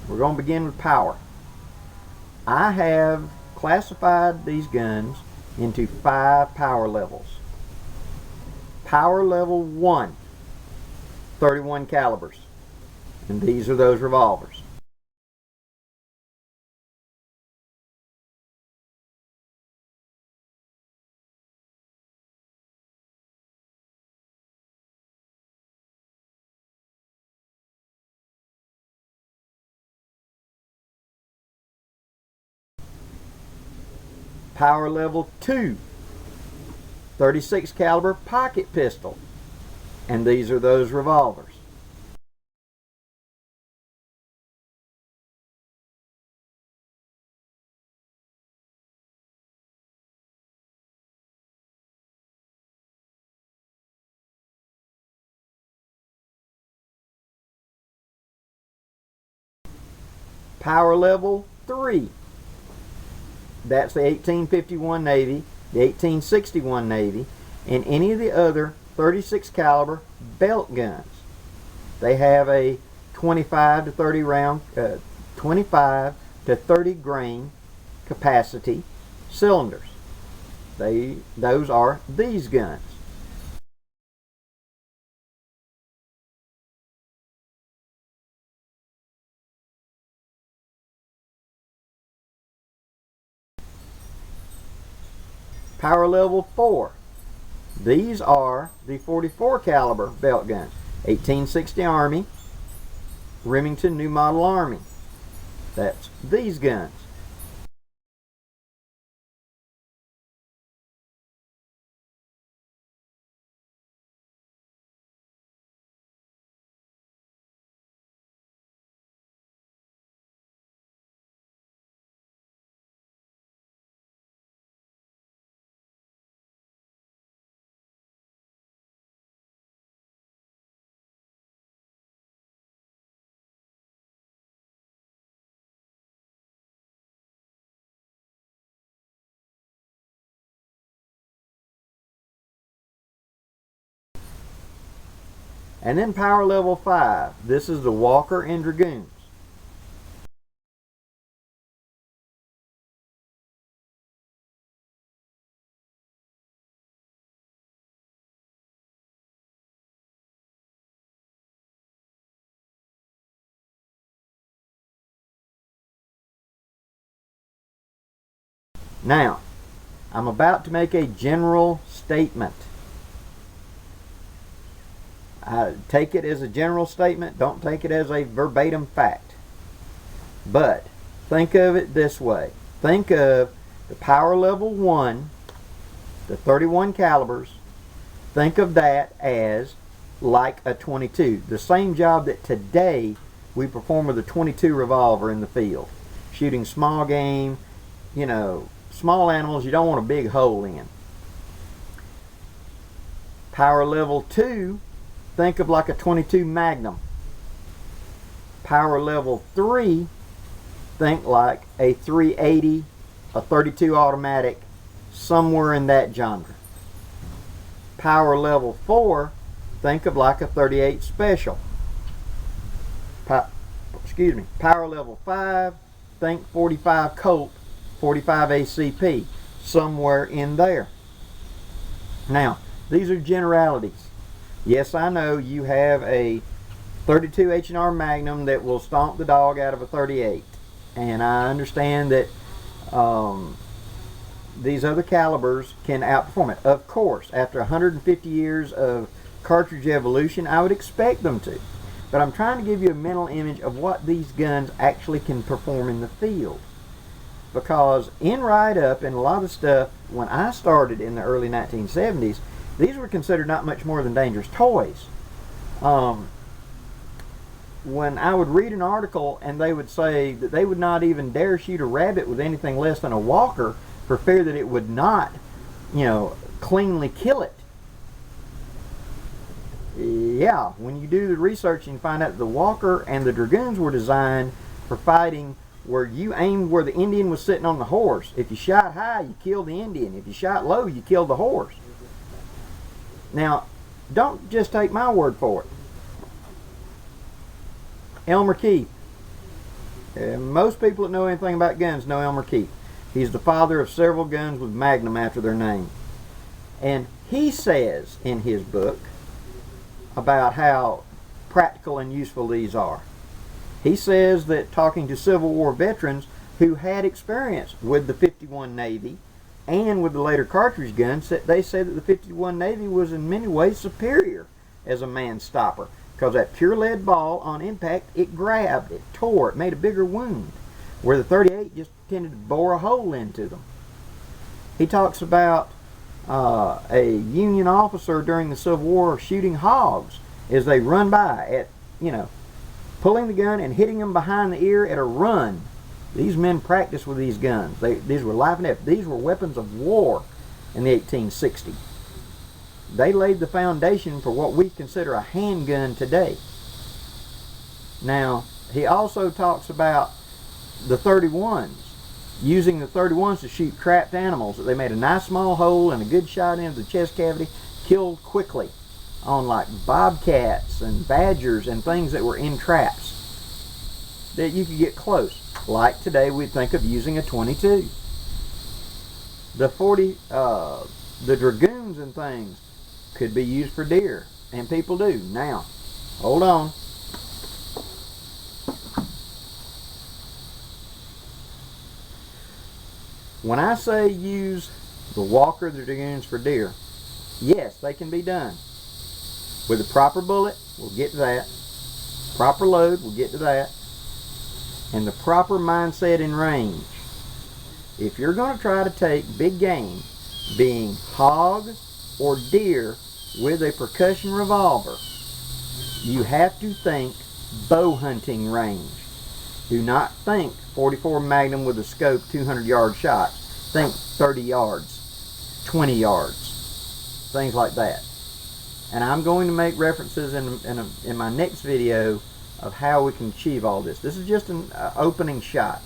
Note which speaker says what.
Speaker 1: We're going to begin with power. I have classified these guns into 5 power levels. Power level 1, 31 calibers. And these are those revolvers. Power level 2, 36 caliber pocket pistol, and these are those revolvers. Power level 3, that's the 1851 Navy, the 1861 Navy, and any of the other 36 caliber belt guns. They have a 25 to 30 round, 25 to 30 grain capacity cylinders. Those are these guns. Power level 4. These are the 44 caliber belt guns. 1860 Army, Remington New Model Army. That's these guns. And then power level 5. This is the Walker and Dragoons. Now, I'm about to make a general statement. Take it as a general statement, don't take it as a verbatim fact. But think of it this way. Think of the power level 1, the 31 calibers. Think of that as like a 22. The same job that today we perform with a 22 revolver in the field. Shooting small game, small animals you don't want a big hole in. Power level 2, think of like a 22 Magnum. Power level 3, think like a 380, a 32 automatic, somewhere in that genre. Power level 4, think of like a 38 Special. Power level 5, think 45 Colt, 45 ACP, somewhere in there. Now, these are generalities. Yes, I know you have a 32 H&R Magnum that will stomp the dog out of a 38. And I understand that these other calibers can outperform it. Of course, after 150 years of cartridge evolution, I would expect them to. But I'm trying to give you a mental image of what these guns actually can perform in the field. Because in write-up and a lot of stuff, when I started in the early 1970s, these were considered not much more than dangerous toys. When I would read an article and they would say that they would not even dare shoot a rabbit with anything less than a walker for fear that it would not, cleanly kill it. Yeah, when you do the research and you find out that the Walker and the Dragoons were designed for fighting where you aimed where the Indian was sitting on the horse. If you shot high, you killed the Indian. If you shot low, you killed the horse. Now, don't just take my word for it. Elmer Keith, Most people that know anything about guns know Elmer Keith. He's the father of several guns with Magnum after their name. And he says in his book about how practical and useful these are. He says that talking to Civil War veterans who had experience with the 51 Navy and with the later cartridge guns, they said that the 51 Navy was in many ways superior as a man stopper, because that pure lead ball on impact, it grabbed, it tore, it made a bigger wound, where the 38 just tended to bore a hole into them. He talks about a Union officer during the Civil War shooting hogs as they run by at, pulling the gun and hitting them behind the ear at a run. These men practiced with these guns. These were life and death. These were weapons of war in the 1860s. They laid the foundation for what we consider a handgun today. Now, he also talks about the 31s, using the 31s to shoot trapped animals. That they made a nice small hole and a good shot into the chest cavity, killed quickly on like bobcats and badgers and things that were in traps that you could get close. Like today, we'd think of using a 22. The dragoons and things could be used for deer, and people do. Now, hold on. When I say use the Walker, the dragoons for deer, yes, they can be done. With a proper bullet, we'll get to that. Proper load, we'll get to that. And the proper mindset in range. If you're going to try to take big game, being hog or deer with a percussion revolver, you have to think bow hunting range. Do not think 44 Magnum with a scope 200-yard shots. Think 30 yards, 20 yards, things like that. And I'm going to make references in my next video of how we can achieve all this. This is just an opening shot.